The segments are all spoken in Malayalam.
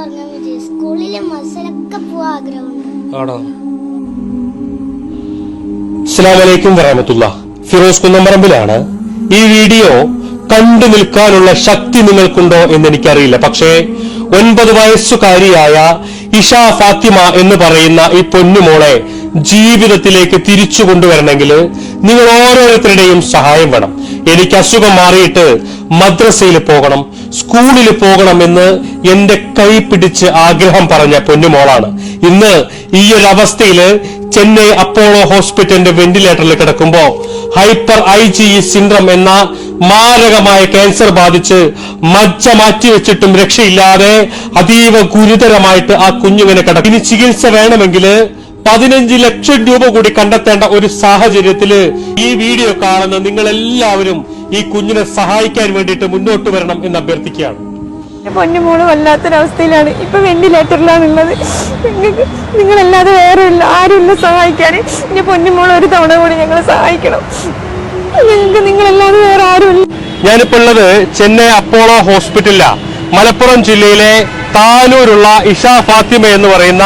പറഞ്ഞാൽ മതി. സ്കൂളിലെ മത്സരമൊക്കെ പോവാൻ ആഗ്രഹമുണ്ട്. ആണോ? അസ്സലാമു അലൈക്കും വറഹ്മത്തുള്ളാഹി. ഫിറോസ് കുന്നംപറമ്പിലാണ്. ഈ വീഡിയോ കണ്ടു നിൽക്കാനുള്ള ശക്തി നിങ്ങൾക്കുണ്ടോ എന്ന് എനിക്കറിയില്ല. പക്ഷേ 9 വയസ്സുകാരിയായ ഇഷ ഫാത്തിമ എന്ന് പറയുന്ന ഈ പൊന്നുമോളെ ജീവിതത്തിലേക്ക് തിരിച്ചു കൊണ്ടുവരണമെങ്കിൽ നിങ്ങൾ ഓരോരുത്തരുടെയും സഹായം വേണം. എനിക്ക് അസുഖം മാറിയിട്ട് മദ്രസയിൽ പോകണം, സ്കൂളിൽ പോകണമെന്ന് എന്റെ കൈ പിടിച്ച് ആഗ്രഹം പറഞ്ഞ പൊന്നുമോളാണ് ഇന്ന് ഈ ഒരു അവസ്ഥയില് ചെന്നൈ അപ്പോളോ ഹോസ്പിറ്റലിന്റെ വെന്റിലേറ്ററിൽ കിടക്കുമ്പോ ഹൈപ്പർ IgE സിൻഡ്രം എന്ന മാരകമായ ക്യാൻസർ ബാധിച്ച് മജ്ജ മാറ്റിവെച്ചിട്ടും രക്ഷയില്ലാതെ അതീവ ഗുരുതരമായിട്ട് ആ കുഞ്ഞുവിനെ കിടക്കും. ഇനി ചികിത്സ വേണമെങ്കിൽ 15 ലക്ഷം രൂപ കൂടി കണ്ടെത്തേണ്ട ഒരു സാഹചര്യത്തില് ഈ വീഡിയോ കാണുന്ന നിങ്ങൾ എല്ലാവരും ഈ കുഞ്ഞിനെ സഹായിക്കാൻ വേണ്ടിയിട്ട് മുന്നോട്ട് വരണം എന്ന് അഭ്യർത്ഥിക്കുകയാണ്. പൊന്നുമോള് വല്ലാത്തൊരവസ്ഥയിലാണ്. ഇപ്പൊ വെന്റിലേറ്ററിലാണുള്ളത്. നിങ്ങളല്ലാതെ വേറെ ആരുമില്ല സഹായിക്കാൻ. എന്റെ പൊന്നുമോള് ഒരു തവണ കൂടി ഞങ്ങളെ സഹായിക്കണം. ഞങ്ങൾക്ക് നിങ്ങളല്ലാതെ വേറെ ആരുമില്ല. ഞാനിപ്പോ ഉള്ളത് ചെന്നൈ അപ്പോളോ ഹോസ്പിറ്റലിലാണ്. മലപ്പുറം ജില്ലയിലെ താനൂരുള്ള ഇഷ ഫാത്തിമ എന്ന് പറയുന്ന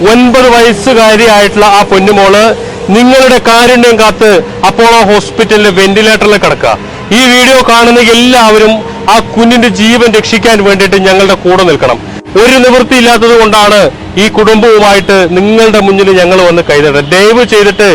9 വയസ്സുകാരിയായിട്ടുള്ള ആ പൊന്നുമോള് നിങ്ങളുടെ കാരുണ്യം കാത്ത് അപ്പോളോ ഹോസ്പിറ്റലിലെ വെന്റിലേറ്ററിൽ കിടക്കുക. ഈ വീഡിയോ കാണുന്ന എല്ലാവരും ആ കുഞ്ഞിന്റെ ജീവൻ രക്ഷിക്കാൻ വേണ്ടിയിട്ട് ഞങ്ങളുടെ കൂടെ നിൽക്കണം. ഒരു നിവൃത്തിയില്ലാത്തത് കൊണ്ടാണ് ഈ കുടുംബവുമായിട്ട് നിങ്ങളുടെ മുന്നിൽ ഞങ്ങൾ വന്ന് കൈനീട്ടുന്നത്. ദയവ് ചെയ്തിട്ട്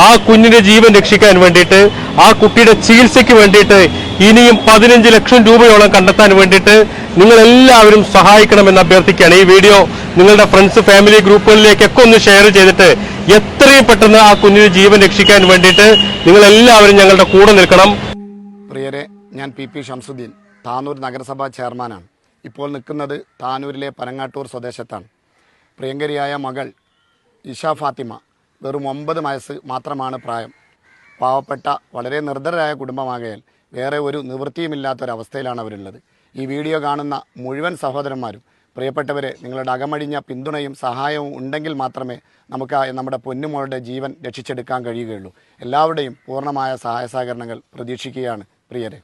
ആ കുഞ്ഞിന്റെ ജീവൻ രക്ഷിക്കാൻ വേണ്ടിയിട്ട്, ആ കുട്ടിയുടെ ചികിത്സയ്ക്ക് വേണ്ടിയിട്ട് ഇനിയും 15 ലക്ഷം രൂപയോളം കണ്ടെത്താൻ വേണ്ടിയിട്ട് നിങ്ങൾ എല്ലാവരും സഹായിക്കണമെന്ന് അഭ്യർത്ഥിക്കുകയാണ്. ഈ വീഡിയോ നിങ്ങളുടെ ഫ്രണ്ട്സ്, ഫാമിലി ഗ്രൂപ്പുകളിലേക്കൊക്കെ ഒന്ന് ഷെയർ ചെയ്തിട്ട് എത്രയും പെട്ടെന്ന് ആ കുഞ്ഞിന്റെ ജീവൻ രക്ഷിക്കാൻ വേണ്ടിയിട്ട് നിങ്ങൾ എല്ലാവരും ഞങ്ങളുടെ കൂടെ നിൽക്കണം. പ്രിയരെ, ഞാൻ PP ഷംസുദ്ദീൻ, താനൂർ നഗരസഭാ ചെയർമാനാണ്. ഇപ്പോൾ നിൽക്കുന്നത് താനൂരിലെ പനങ്ങാട്ടൂർ സ്വദേശത്താണ്. പ്രിയങ്കരിയായ മകൾ ഇഷ ഫാത്തിമ, വെറും 9 വയസ്സ് മാത്രമാണ് പ്രായം. പാവപ്പെട്ട വളരെ നിർധരരായ കുടുംബമാകയാൽ വേറെ ഒരു നിവൃത്തിയുമില്ലാത്തൊരവസ്ഥയിലാണ് അവരുള്ളത്. ഈ വീഡിയോ കാണുന്ന മുഴുവൻ സഹോദരന്മാരും, പ്രിയപ്പെട്ടവരെ, നിങ്ങളുടെ അകമഴിഞ്ഞ പിന്തുണയും സഹായവും ഉണ്ടെങ്കിൽ മാത്രമേ നമുക്ക് നമ്മുടെ പൊന്നുമോളുടെ ജീവൻ രക്ഷിച്ചെടുക്കാൻ കഴിയുകയുള്ളൂ. എല്ലാവരുടെയും പൂർണ്ണമായ സഹായ സഹകരണങ്ങൾ പ്രതീക്ഷിക്കുകയാണ് പ്രിയരെ.